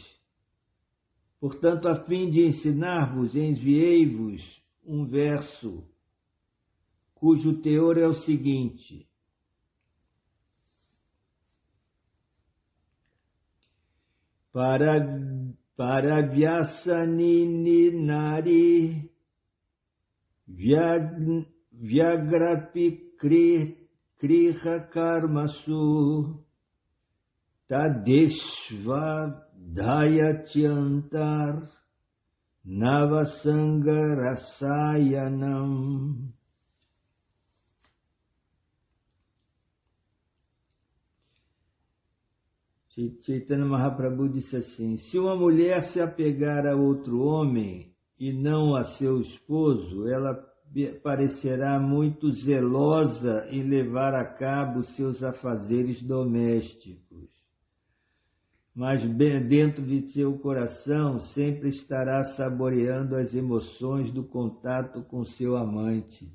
Portanto, a fim de ensinar-vos, enviei-vos um verso, cujo teor é o seguinte: para Vyasanini Nari Vyagrapi Kriha Karmasu Tadeshva Dayatyantar Navasanga Rasayanam. Chaitanya Mahaprabhu disse assim: se uma mulher se apegar a outro homem e não a seu esposo, ela parecerá muito zelosa em levar a cabo seus afazeres domésticos. Mas dentro de seu coração sempre estará saboreando as emoções do contato com seu amante.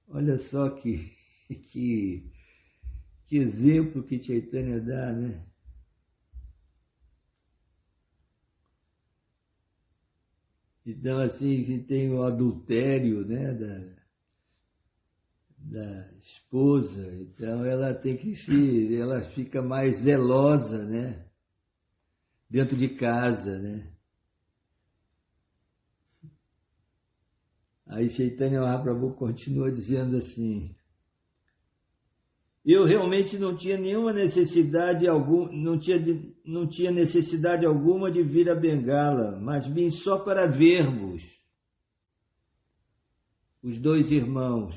Olha só que exemplo que Chaitanya dá, né? Então, assim, tem o adultério, né, da esposa, então ela ela fica mais zelosa, né, dentro de casa, né. Aí Chaitanya Mahaprabhu continua dizendo assim: eu realmente não tinha nenhuma necessidade não tinha necessidade alguma de vir a Bengala, mas vim só para ver-vos, os dois irmãos.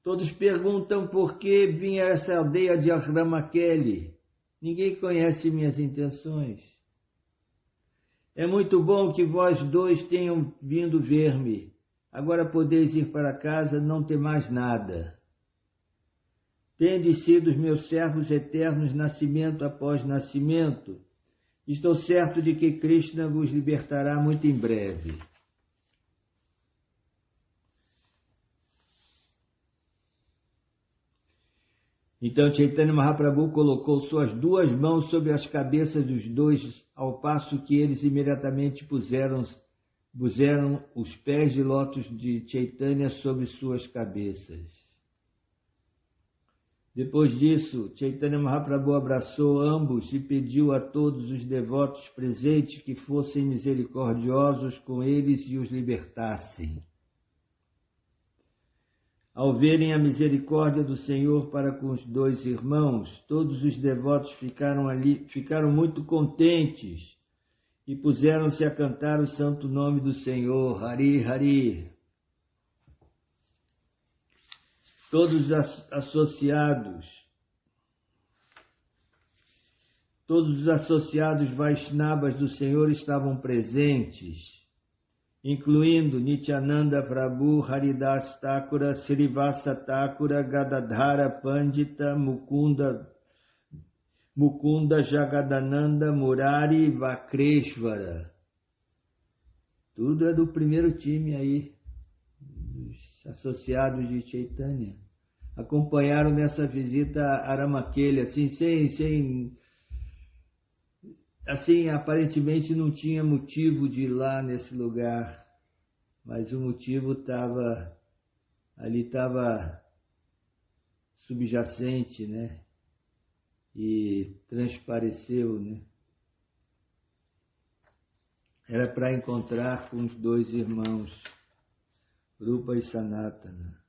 Todos perguntam por que vim a essa aldeia de Ramakeli. Ninguém conhece minhas intenções. É muito bom que vós dois tenham vindo ver-me. Agora podeis ir para casa, não ter mais nada. Tendes sido os meus servos eternos, nascimento após nascimento. Estou certo de que Krishna vos libertará muito em breve. Então Chaitanya Mahaprabhu colocou suas duas mãos sobre as cabeças dos dois, ao passo que eles imediatamente puseram os pés de lótus de Chaitanya sobre suas cabeças. Depois disso, Chaitanya Mahaprabhu abraçou ambos e pediu a todos os devotos presentes que fossem misericordiosos com eles e os libertassem. Ao verem a misericórdia do Senhor para com os dois irmãos, todos os devotos ficaram muito contentes e puseram-se a cantar o santo nome do Senhor, Hari Hari. Todos os associados Vaishnavas do Senhor estavam presentes, incluindo Nityananda Prabhu, Haridas Thakura, Srivasa Thakura, Gadadhara Pandita, Mukunda Jagadananda, Murari, Vakreshvara. Tudo é do primeiro time aí, dos associados de Chaitanya. Acompanharam nessa visita a Aramakela, assim, aparentemente não tinha motivo de ir lá nesse lugar, mas o motivo estava subjacente, né? E transpareceu, né? Era para encontrar com os dois irmãos, Rupa e Sanatana.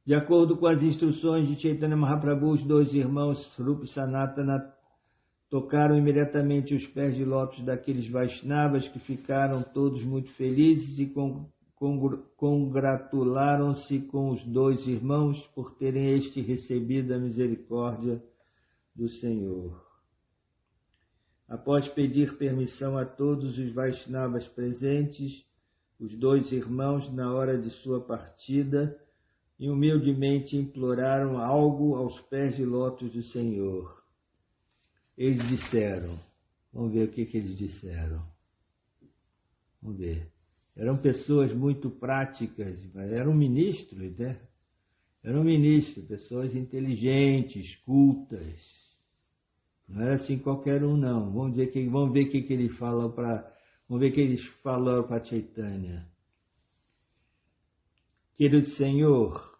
De acordo com as instruções de Chaitanya Mahaprabhu, os dois irmãos, Rupa e Sanatana, tocaram imediatamente os pés de lótus daqueles Vaishnavas, que ficaram todos muito felizes e congratularam-se com os dois irmãos por terem recebido a misericórdia do Senhor. Após pedir permissão a todos os Vaishnavas presentes, os dois irmãos, na hora de sua partida, humildemente imploraram algo aos pés de lótus do Senhor. Eles disseram, vamos ver o que eles disseram. Vamos ver. Eram pessoas muito práticas, mas eram ministros, né? Eram ministros, pessoas inteligentes, cultas. Não era assim qualquer um, não. Vamos ver o que eles falam para Chaitanya. Querido Senhor,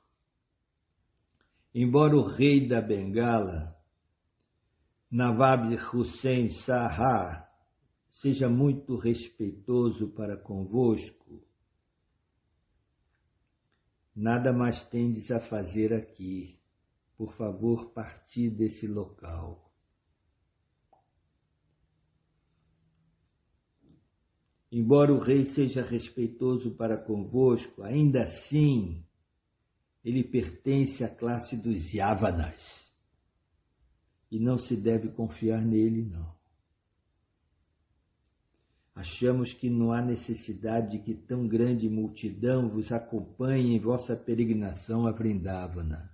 embora o rei da Bengala, Nawab Hussain Shah, seja muito respeitoso para convosco, nada mais tendes a fazer aqui. Por favor, parti desse local. Embora o rei seja respeitoso para convosco, ainda assim ele pertence à classe dos Yavanas e não se deve confiar nele, não. Achamos que não há necessidade de que tão grande multidão vos acompanhe em vossa peregrinação a Vrindavana.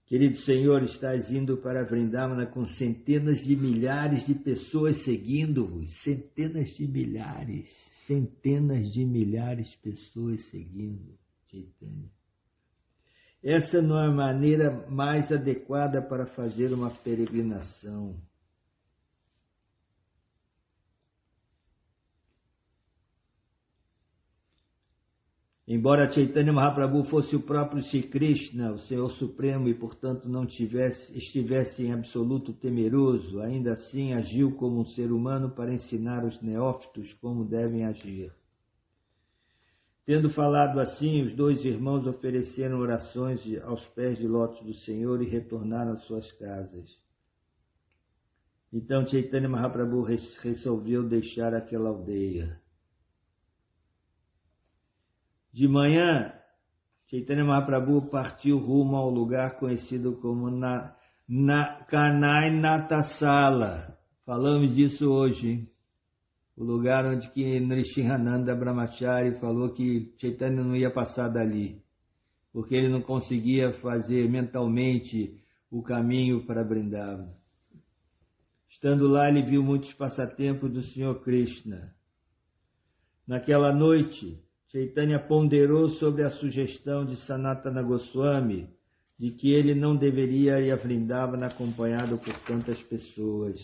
Querido Senhor, estás indo para Vrindavana com centenas de milhares de pessoas seguindo-vos. Centenas de milhares de pessoas seguindo Chaitanya. Essa não é a maneira mais adequada para fazer uma peregrinação. Embora Chaitanya Mahaprabhu fosse o próprio Sri Krishna, o Senhor Supremo, e portanto não estivesse em absoluto temeroso, ainda assim agiu como um ser humano para ensinar os neófitos como devem agir. Tendo falado assim, os dois irmãos ofereceram orações aos pés de lótus do Senhor e retornaram às suas casas. Então Chaitanya Mahaprabhu resolveu deixar aquela aldeia. De manhã, Chaitanya Mahaprabhu partiu rumo ao lugar conhecido como Kanai Natasala. Falamos disso hoje, hein? O lugar onde que Nrsimhananda Brahmachari falou que Chaitanya não ia passar dali, porque ele não conseguia fazer mentalmente o caminho para Vrindavana. Estando lá, ele viu muitos passatempos do Senhor Krishna. Naquela noite, Chaitanya ponderou sobre a sugestão de Sanatana Goswami de que ele não deveria ir a Vrindavana acompanhado por tantas pessoas.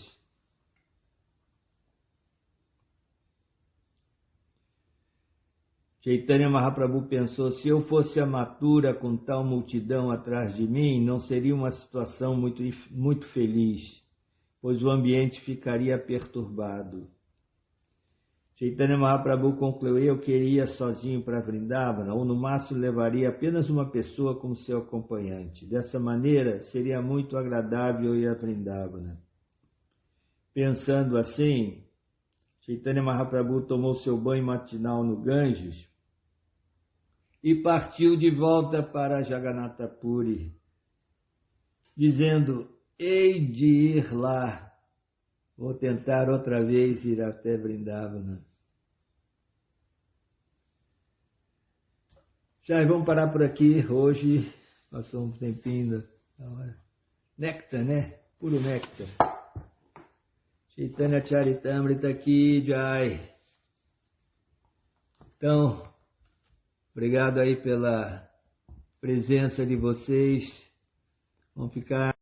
Chaitanya Mahaprabhu pensou, se eu fosse a Mathura com tal multidão atrás de mim, não seria uma situação muito feliz, pois o ambiente ficaria perturbado. Chaitanya Mahaprabhu concluiu, eu queria sozinho para Vrindavana, ou no máximo levaria apenas uma pessoa como seu acompanhante. Dessa maneira, seria muito agradável ir a Vrindavana. Pensando assim, Chaitanya Mahaprabhu tomou seu banho matinal no Ganges e partiu de volta para Jagannatha Puri, dizendo, hei de ir lá, vou tentar outra vez ir até Vrindavana. Já vamos parar por aqui, hoje passou um tempinho da hora. Néctar, né? Puro néctar. Chaitanya Charitamrita aqui, Jai. Então, obrigado aí pela presença de vocês. Vamos ficar